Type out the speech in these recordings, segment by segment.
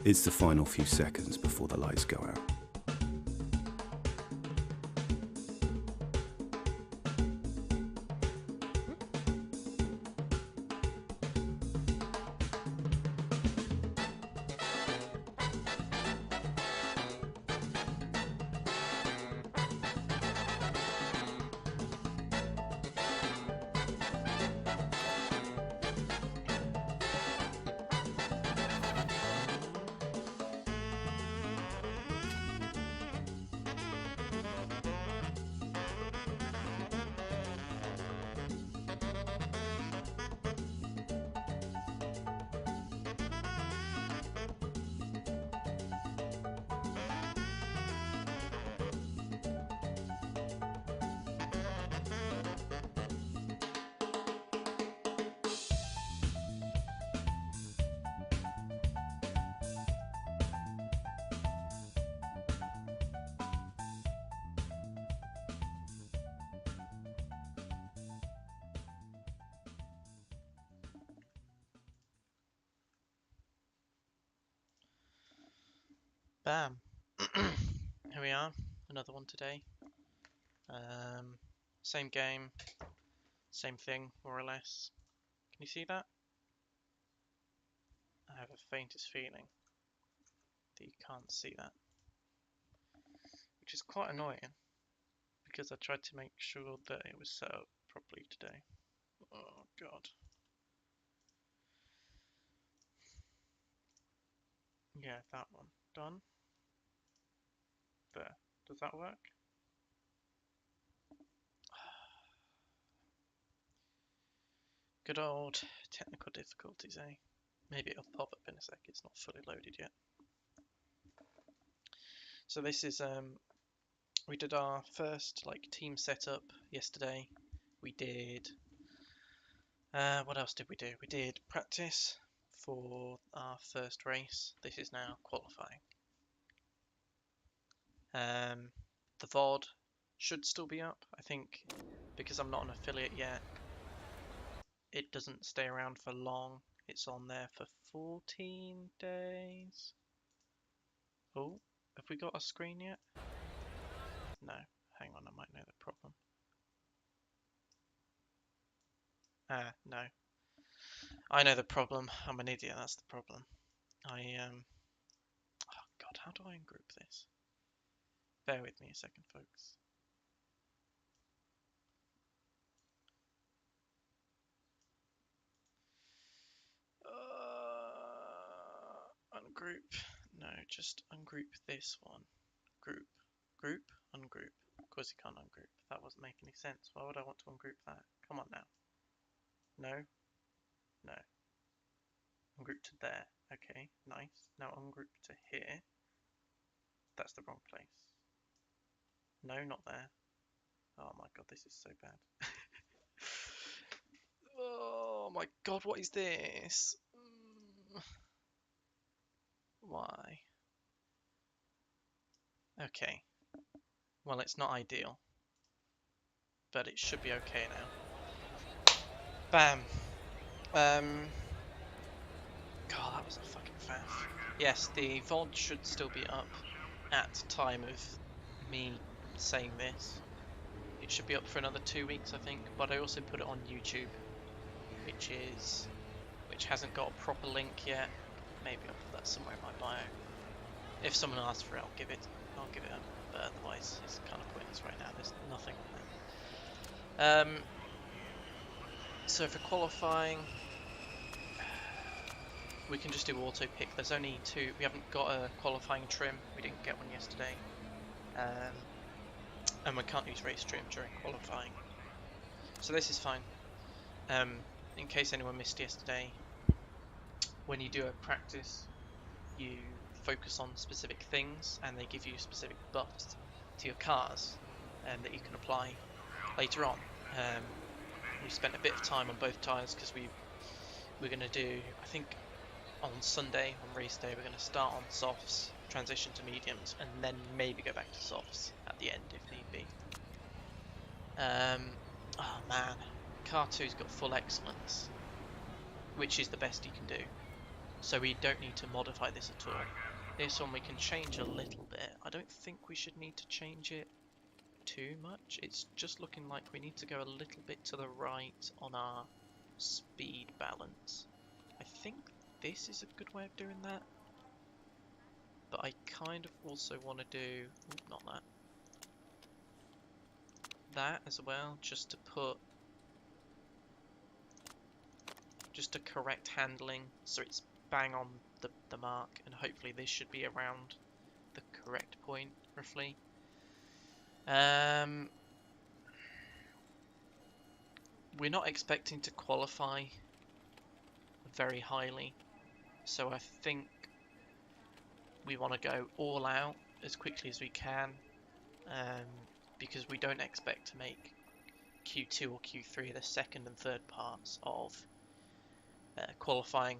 It's the final few seconds before the lights go out. Bam. Here we are, another one today. Same game, same thing, more or less. Can you see that? I have a faintest feeling that you can't see that, which is quite annoying because I tried to make sure that it was set up properly today. Oh god. Yeah, that one. Done. There. Does that work? Good old technical difficulties, eh? Maybe it'll pop up in a sec, it's not fully loaded yet. So this is, we did our first team setup yesterday. We did, what else did we do? We did practice for our first race. This is now qualifying. The VOD should still be up, I think, because I'm not an affiliate yet. It doesn't stay around for long. It's on there for 14 days. Oh, have we got a screen yet? No, hang on, I might know the problem. No. I know the problem. I'm an idiot, that's the problem. Oh god, how do I ungroup this? Bear with me a second, folks. Ungroup. No, just ungroup this one. Group. Group. Ungroup. Of course you can't ungroup. That wasn't making any sense. Why would I want to ungroup that? Come on now. No. No. Ungroup to there. Okay, nice. Now ungroup to here. That's the wrong place. No, not there. Oh my god, this is so bad. Oh my god, what is this? Why? Okay. Well, it's not ideal, but it should be okay now. Bam. God, that was a fucking faff. Yes, the VOD should still be up at time of me saying this. It should be up for another 2 weeks, I think, but I also put it on YouTube, which hasn't got a proper link yet. Maybe I'll put that somewhere in my bio. If someone asks for it, I'll give it up. But otherwise, it's kind of pointless right now. There's nothing on there. So for qualifying, we can just do auto pick. There's only two. We haven't got a qualifying trim. We didn't get one yesterday. And we can't use race trim during qualifying. So this is fine. In case anyone missed yesterday, when you do a practice, you focus on specific things and they give you specific buffs to your cars that you can apply later on. We spent a bit of time on both tyres because we're going to do, I think on Sunday, on race day, we're going to start on softs, transition to mediums, and then maybe go back to softs at the end if need be. Oh man, car 2's got full excellence, which is the best you can do. So we don't need to modify this at all. This one we can change a little bit. I don't think we should need to change it too much. It's just looking like we need to go a little bit to the right on our speed balance. I think this is a good way of doing that. But I kind of also want to do... not that. That as well, just to put... just to correct handling, so it's bang on the mark, and hopefully this should be around the correct point, roughly. We're not expecting to qualify very highly, so I think we want to go all out as quickly as we can, because we don't expect to make Q2 or Q3 the second and third parts of qualifying.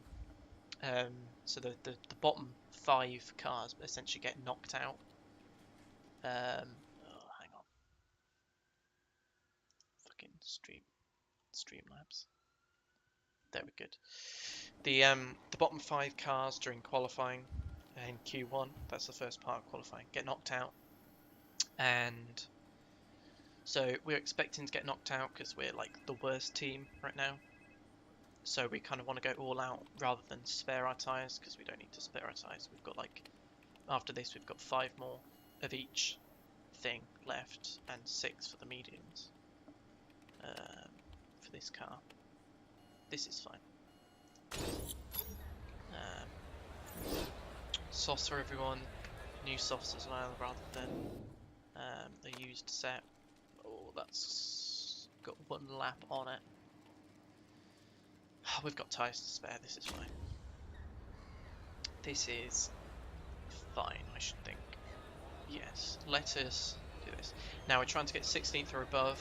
So the bottom 5 cars essentially get knocked out. Hang on. Fucking Streamlabs. There we go. The bottom 5 cars during qualifying in Q1, that's the first part of qualifying, get knocked out. And so we're expecting to get knocked out because we're like the worst team right now. So we kind of want to go all out rather than spare our tyres, because we don't need to spare our tyres. We've got like, after this we've got 5 more of each thing left and 6 for the mediums for this car. This is fine. Softs for everyone, new softs as well rather than a used set. Oh, that's got 1 lap on it. We've got tyres to spare, this is fine. This is fine, I should think. Yes, let us do this. Now we're trying to get 16th or above.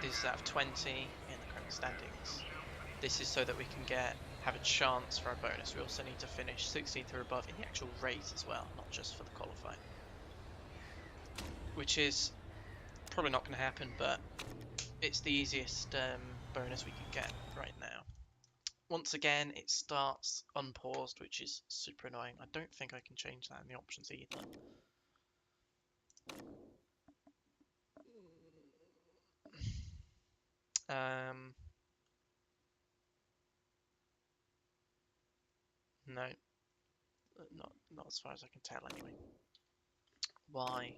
This is out of 20 in the current standings. This is so that we can have a chance for our bonus. We also need to finish 16th or above in the actual race as well, not just for the qualifying. Which is probably not going to happen, but it's the easiest bonus we can get right now. Once again, it starts unpaused, which is super annoying. I don't think I can change that in the options either. No, not as far as I can tell anyway. Why?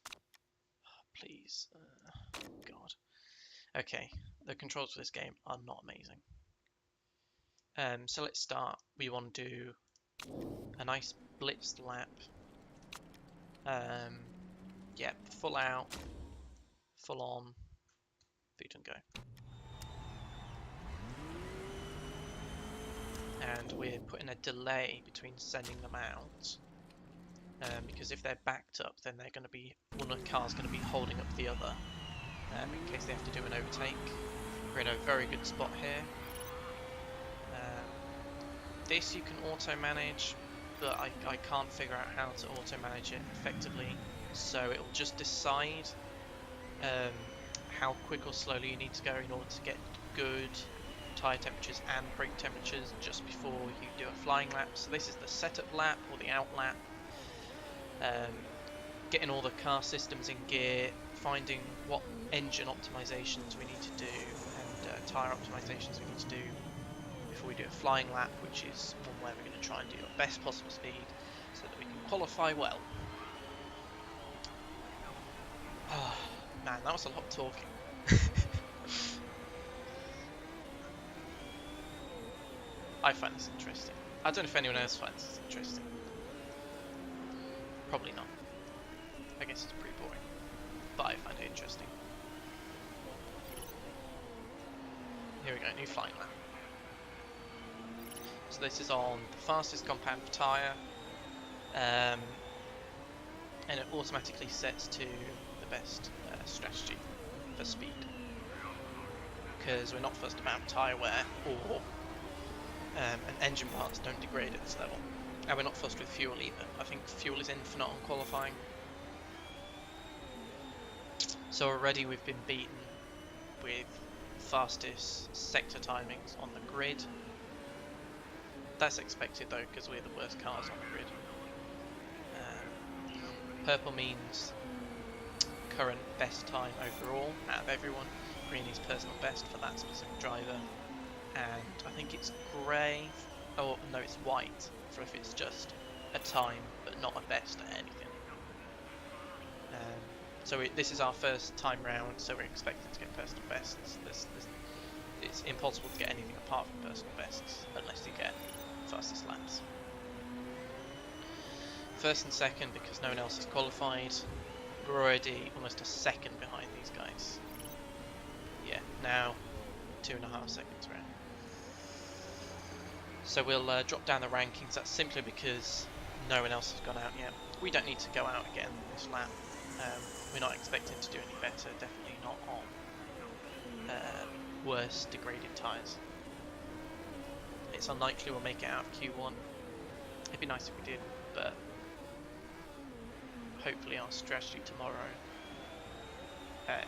Oh, please, God. Okay, the controls for this game are not amazing. So let's start. We want to do a nice blitzed lap. Yeah, full out, full on, feed and go. And we're putting a delay between sending them out, because if they're backed up, then they're going to be, one of the cars going to be holding up the other, in case they have to do an overtake. We're in a very good spot here. This you can auto manage, but I can't figure out how to auto manage it effectively, so it'll just decide how quick or slowly you need to go in order to get good tyre temperatures and brake temperatures just before you do a flying lap. So this is the setup lap or the out lap, getting all the car systems in gear, finding what engine optimizations we need to do and tyre optimizations we need to do before we do a flying lap, which is one where we're going to try and do our best possible speed so that we can qualify well. Oh, man, that was a lot of talking. I find this interesting. I don't know if anyone else finds this interesting. Probably not. I guess it's pretty boring. But I find it interesting. Here we go, new flying lap. So this is on the fastest compact tyre. And it automatically sets to the best strategy for speed. Because we're not fussed about tyre wear or and engine parts don't degrade at this level. And we're not fussed with fuel either. I think fuel is infinite on qualifying. So already we've been beaten with fastest sector timings on the grid. That's expected though, because we're the worst cars on the grid. Purple means current best time overall out of everyone. Green is personal best for that specific driver. And I think it's grey, oh no, it's white for if it's just a time but not a best at anything. So this is our first time round, so we're expecting to get personal bests. It's impossible to get anything apart from personal bests unless you get fastest laps. First and second, because no one else has qualified, we're already almost a second behind these guys. Yeah, now 2.5 seconds around. So we'll drop down the rankings. That's simply because no one else has gone out yet. We don't need to go out again this lap. We're not expecting to do any better, definitely not on worse degraded tyres. It's unlikely we'll make it out of Q1. It'd be nice if we did, but hopefully our strategy tomorrow,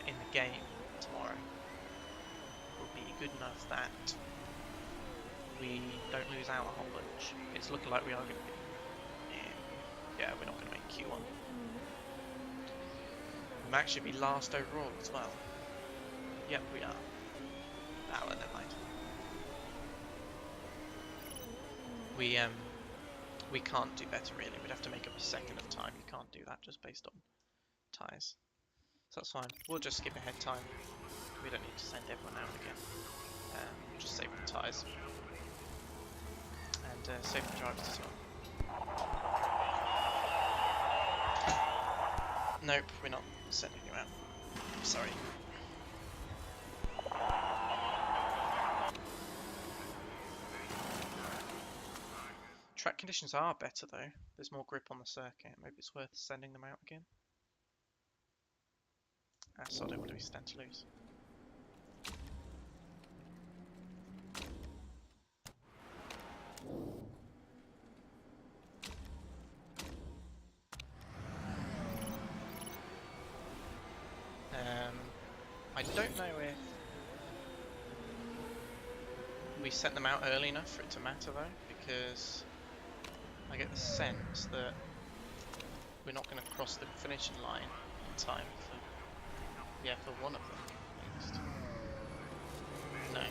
in the game tomorrow, will be good enough that we don't lose out a whole bunch. It's looking like we are going to be. Yeah, we're not going to make Q1. We might actually be last overall as well. Yep, we are. Ah, well, never mind. We can't do better really. We'd have to make up a second of time. You can't do that just based on tyres. So that's fine. We'll just skip ahead time. We don't need to send everyone out again. We'll just save the tyres. And save the drivers as well. Nope, we're not sending you out. Sorry. Track conditions are better though. There's more grip on the circuit. Maybe it's worth sending them out again. Ah, sod it, what do we stand to lose? I don't know if we sent them out early enough for it to matter though, because I get the sense that we're not going to cross the finishing line in time for one of them at least. No.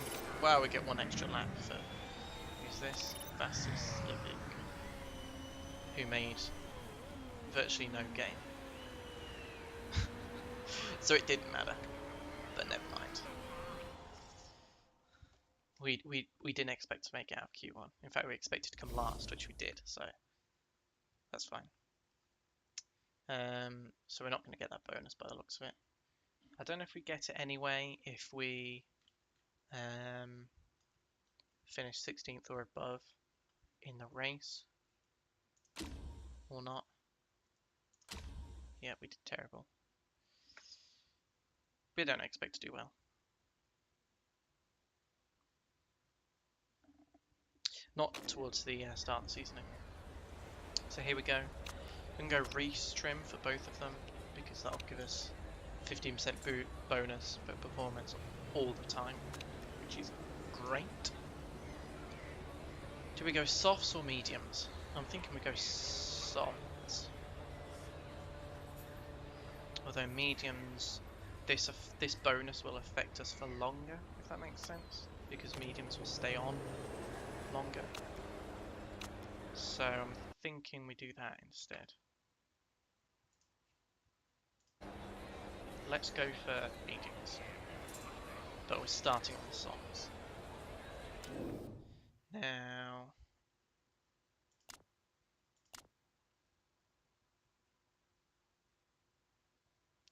Well, we get one extra lap for, who's this? Vasiljevic, who made virtually no gain. So it didn't matter, but never mind. We didn't expect to make it out of Q1. In fact, we expected to come last, which we did, so that's fine. So we're not going to get that bonus by the looks of it. I don't know if we get it anyway if we finish 16th or above in the race, or not. Yeah, we did terrible. We don't expect to do well. Not towards the start of the season. So here we go. We can go Reese trim for both of them because that'll give us 15% bonus for performance all the time, which is great. Do we go softs or mediums? I'm thinking we go softs. Although mediums, this bonus will affect us for longer, if that makes sense, because mediums will stay on longer. So I'm thinking we do that instead. Let's go for mediums, but we're starting on the softs. Now,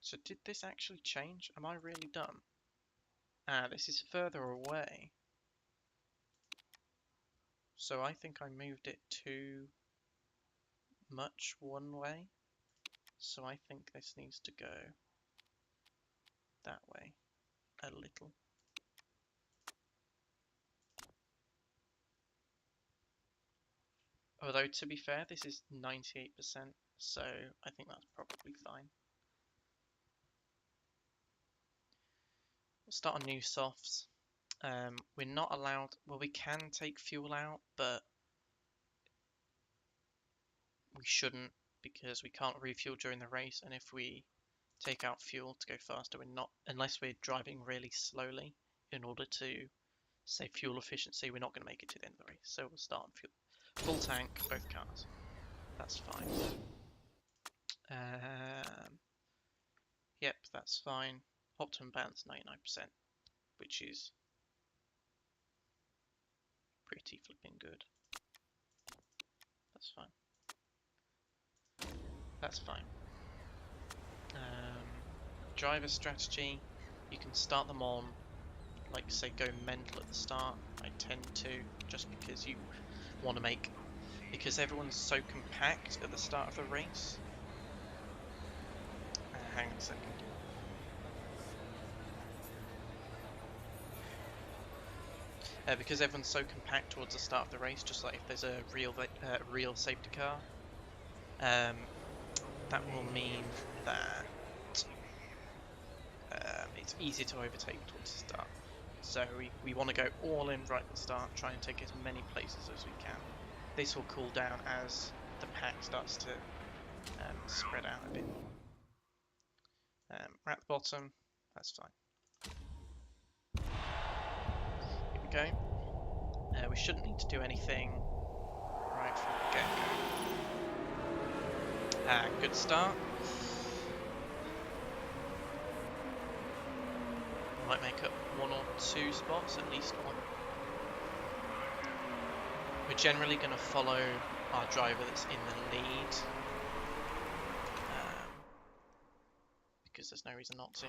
so did this actually change? Am I really dumb? Ah, this is further away. So I think I moved it too much one way. So I think this needs to go that way a little. Although, to be fair, this is 98%, so I think that's probably fine. We'll start on new softs. We're not allowed, well, we can take fuel out, but we shouldn't, because we can't refuel during the race, and if we take out fuel to go faster, we're not, unless we're driving really slowly in order to save fuel efficiency, we're not going to make it to the end of the race. So we'll start on full tank, both cars. That's fine. Yep, that's fine. Optimum balance 99%, which is pretty flipping good. That's fine. That's fine. Driver strategy, you can start them on, like say go mental at the start. I tend to, just because you want to make, because everyone's so compact at the start of the race. Hang on a second. Because everyone's so compact towards the start of the race, just like if there's a real safety car, that will mean that it's easier to overtake towards the start. So we want to go all in right at the start, try and take as many places as we can. This will cool down as the pack starts to spread out a bit. We're at the bottom, that's fine. Here we go. We shouldn't need to do anything right from the get-go. Good start. Might make up 1 or 2 spots, at least 1. We're generally going to follow our driver that's in the lead, because there's no reason not to.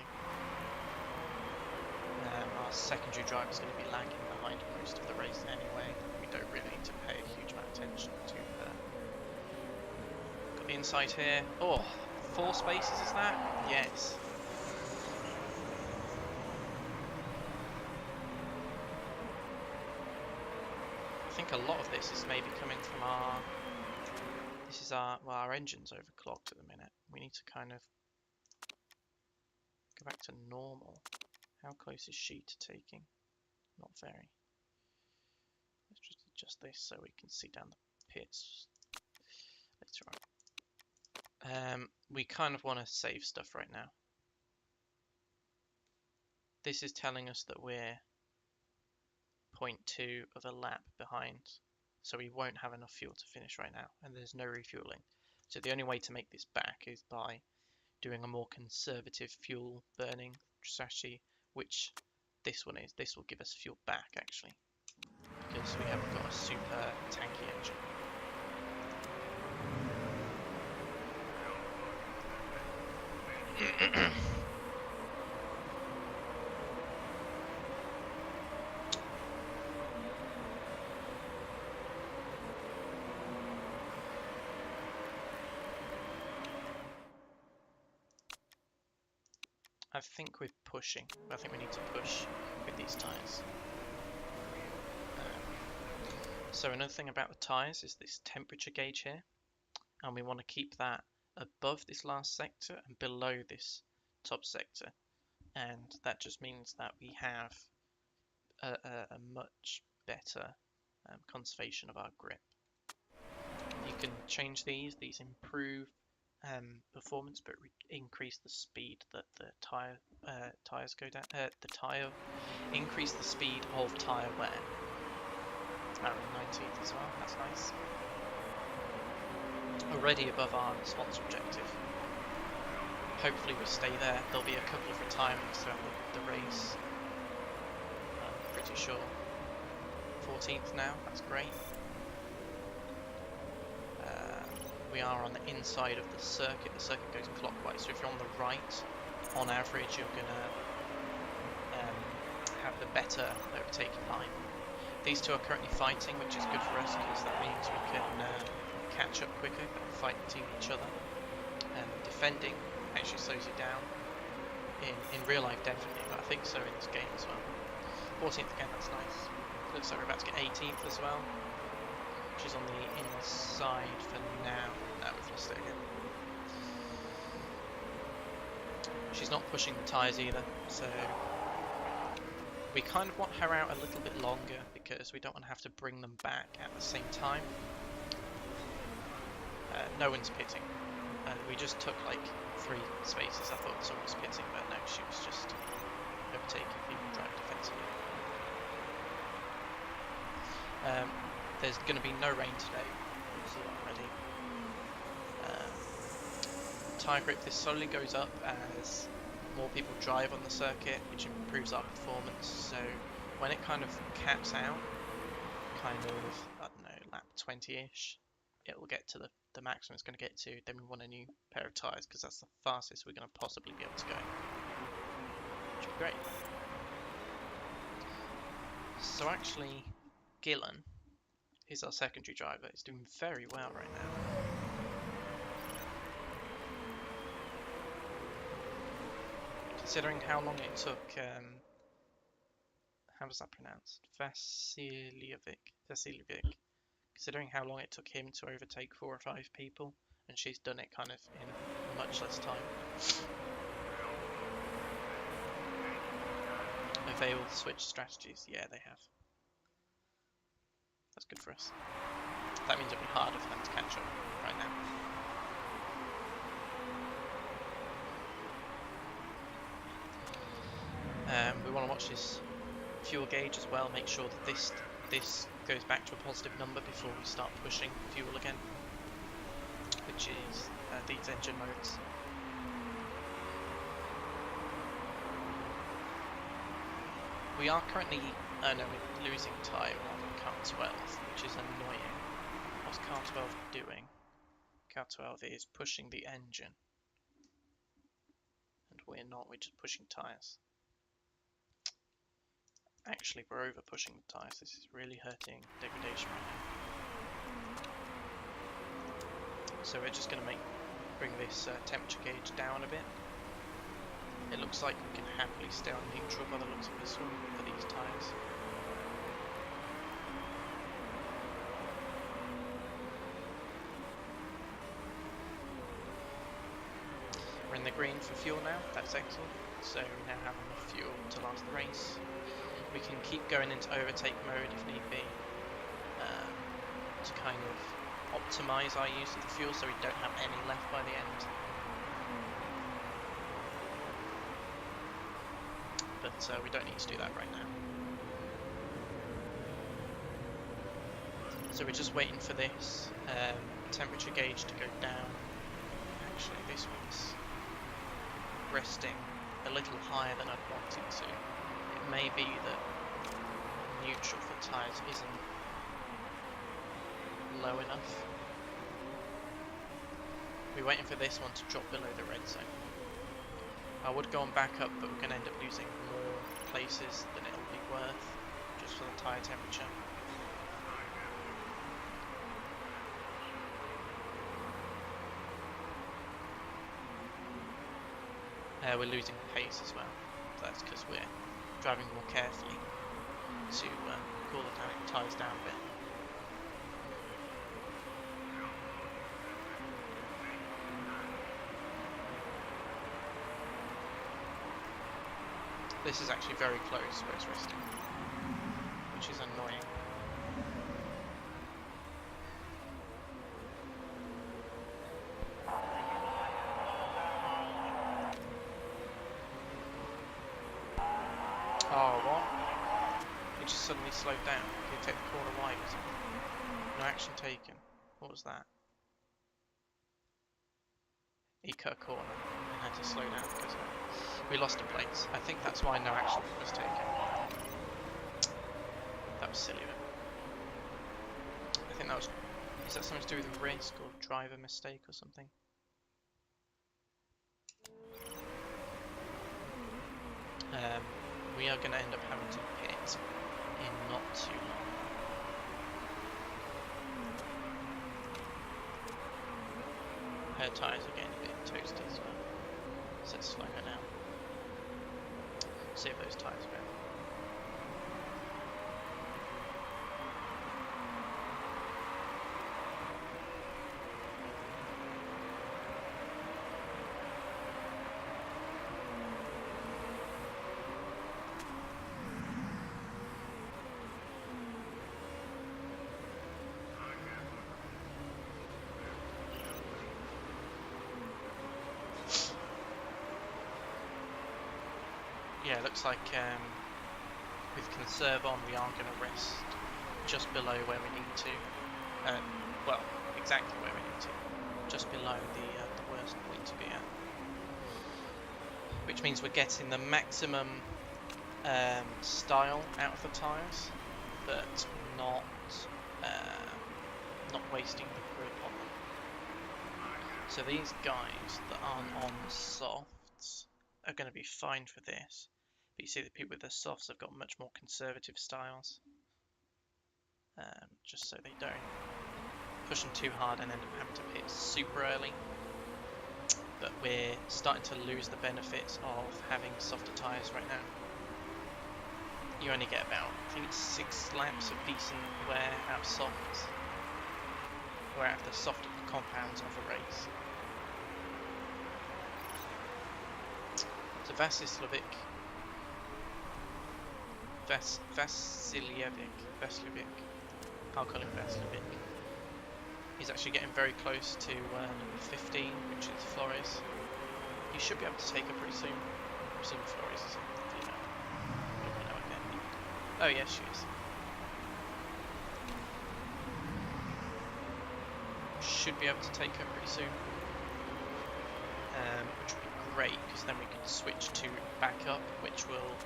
Our secondary driver is going to be lagging behind most of the race anyway. We don't really need to pay a huge amount of attention to her. Got the inside here. Oh, 4 spaces is that? Yes. I think a lot of this is maybe coming from our... This is our... Well, our engine's overclocked at the minute. We need to kind of go back to normal. How close is she to taking? Not very. Let's just adjust this so we can see down the pits later on. We kind of want to save stuff right now. This is telling us that we're 0.2 of a lap behind, so we won't have enough fuel to finish right now, and there's no refueling. So the only way to make this back is by doing a more conservative fuel burning strategy, which this one is. This will give us fuel back actually, because we haven't got a super tanky engine. I think we're pushing. I think we need to push with these tyres. So another thing about the tyres is this temperature gauge here, and we want to keep that above this last sector and below this top sector, and that just means that we have a much better conservation of our grip. You can change these improve performance, but increase the speed that the tires go down. Increase the speed of tire wear. We're 19th as well. That's nice. Already above our sponsor objective. Hopefully we stay there. There'll be a couple of retirements throughout the race. I'm pretty sure. 14th now. That's great. We are on the inside of the circuit. The circuit goes clockwise, so if you're on the right, on average, you're going to have the better overtaking line. These two are currently fighting, which is good for us because that means we can catch up quicker, fighting each other. Defending actually slows you down. In real life, definitely, but I think so in this game as well. 14th again, that's nice. Looks like we're about to get 18th as well. She's on the inside for now. No, we've lost it again. She's not pushing the tyres either, so we kind of want her out a little bit longer because we don't want to have to bring them back at the same time. no one's pitting. We just took like 3 spaces. I thought someone was pitting, but no, she was just overtaking people driving defensively. There's going to be no rain today, you'll see that already. Tyre grip, this slowly goes up as more people drive on the circuit, which improves our performance. So when it kind of caps out, kind of, I don't know, lap 20-ish, it will get to the maximum it's going to get to. Then we want a new pair of tyres because that's the fastest we're going to possibly be able to go, which would be great. So actually, Gillen is our secondary driver. He's doing very well right now. Considering how long it took, how was that pronounced? Vasiljevic. Considering how long it took him to overtake 4 or 5 people, and she's done it kind of in much less time. Have they all switched strategies? Yeah, they have. That's good for us. That means it'll be harder for them to catch up right now. We want to watch this fuel gauge as well, make sure that this goes back to a positive number before we start pushing fuel again, which is these engine modes. We are currently we're losing tyre on car 12, which is annoying. What's car 12 doing? Car 12 is pushing the engine, and we're not, we're just pushing tyres. Actually, we're over pushing the tyres. This is really hurting degradation right now. So we're just going to bring this temperature gauge down a bit. It looks like we can happily stay on neutral by the looks of this one for these tyres. We're in the green for fuel now. That's excellent. So we now have enough fuel to last the race. We can keep going into overtake mode if need be, to kind of optimise our use of the fuel so we don't have any left by the end. But we don't need to do that right now. So we're just waiting for this temperature gauge to go down. Actually, this one's resting a little higher than I'd want it to. It may be that neutral for tyres isn't low enough. We're waiting for this one to drop below the red zone. I would go on back up, but we're going to end up losing more places than it'll be worth just for the tyre temperature. We're losing pace as well. That's because we're driving more carefully to cool the tyres down a bit. This is actually very close where it's resting, which is annoying. Oh, what? It just suddenly slowed down. Did it take the corner wide or something? No action taken. What was that? He cut a corner and had to slow down because of it. We lost a place. I think that's why no action was taken. That was silly of it. I think that was... Is that something to do with risk or driver mistake or something? We are going to end up having to pit in not too long. Her tyres are getting a bit toasty as well, so let's slow her down. See if those tyres are better. yeah, it looks like with conserve on, we are going to rest just below where we need to. Well, exactly where we need to. Just below the worst point to be at. Which means we're getting the maximum style out of the tyres, but not wasting the grip on them. So these guys that aren't on softs are going to be fine for this. But you see the people with the softs have got much more conservative styles. Just so they don't push them too hard and end up having to pit super early. But we're starting to lose the benefits of having softer tyres right now. You only get about, I think it's 6 laps of decent wear out of softs, or out of the softer compounds of a race. So Vasiljevic, I'll call him Vasiljevic. He's actually getting very close to number 15, which is Flores. He should be able to take her pretty soon. I presume Flores is a female. I don't know again. Oh yes, she is. Should be able to take her pretty soon. Which would be great, because then we can switch to backup, which will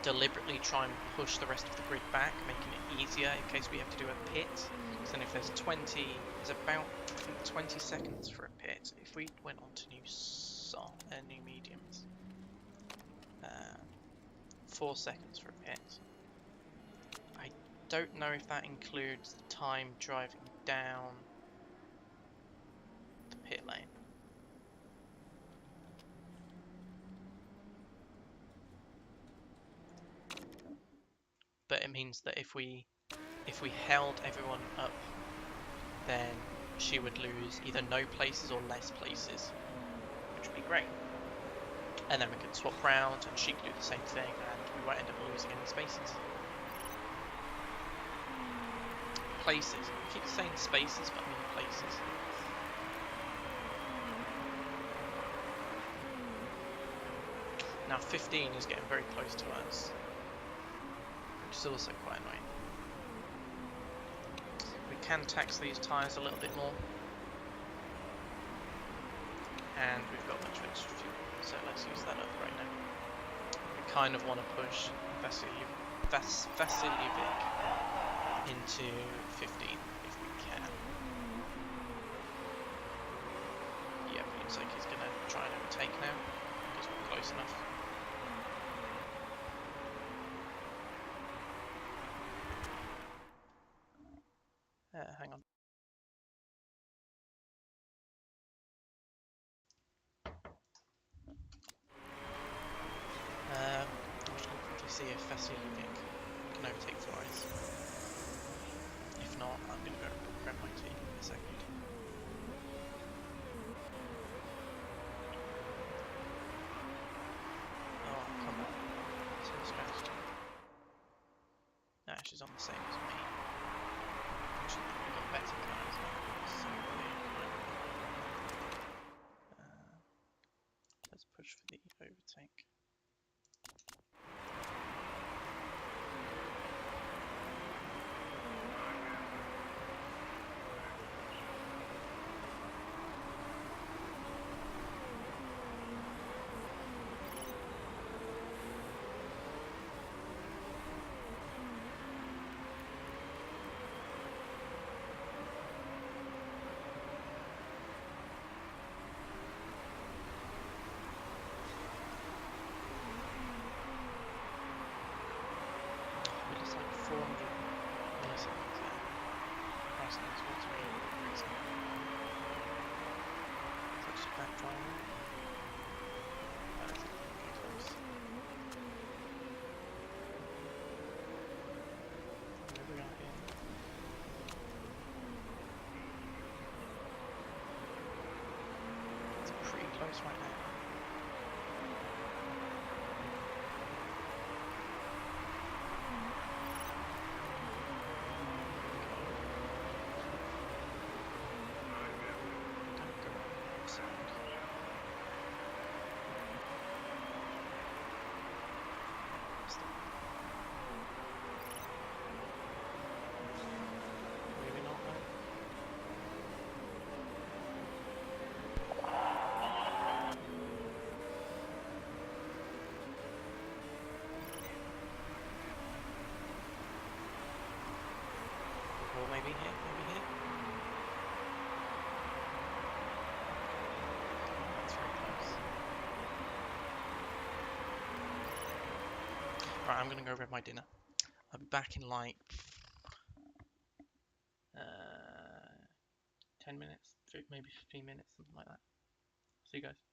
deliberately try and push the rest of the grid back, making it easier in case we have to do a pit. Because then if there's there's about, I think, 20 seconds for a pit. If we went on to new mediums, 4 seconds for a pit. I don't know if that includes the time driving down the pit lane. But it means that if we held everyone up, then she would lose either no places or less places, which would be great. And then we could swap round and she could do the same thing, and we won't end up losing any spaces. Places. I keep saying spaces, but I mean places. Now 15 is getting very close to us, which is also quite annoying. We can tax these tyres a little bit more, and we've got much extra fuel, so let's use that up right now. We kind of want to push Vasiljevic into 15 if we can. Yep, looks like he's going to try and overtake now, because we're close enough. Hang on. I'm just going to quickly see if Vasiljevic can overtake Flores. If not, I'm going to go grab my team in a second. Oh, come on. So scratched. No, she's on the same as me. Actually, we've got better cars now. So let's push for the overtake. It's like 400 milliseconds there. Christ knows what's really crazy. Is that just bad driving? I don't think we're close. Where we are here. It's pretty close right now. Right, I'm gonna go grab my dinner. I'll be back in like 10 minutes, maybe 15 minutes, something like that. See you guys.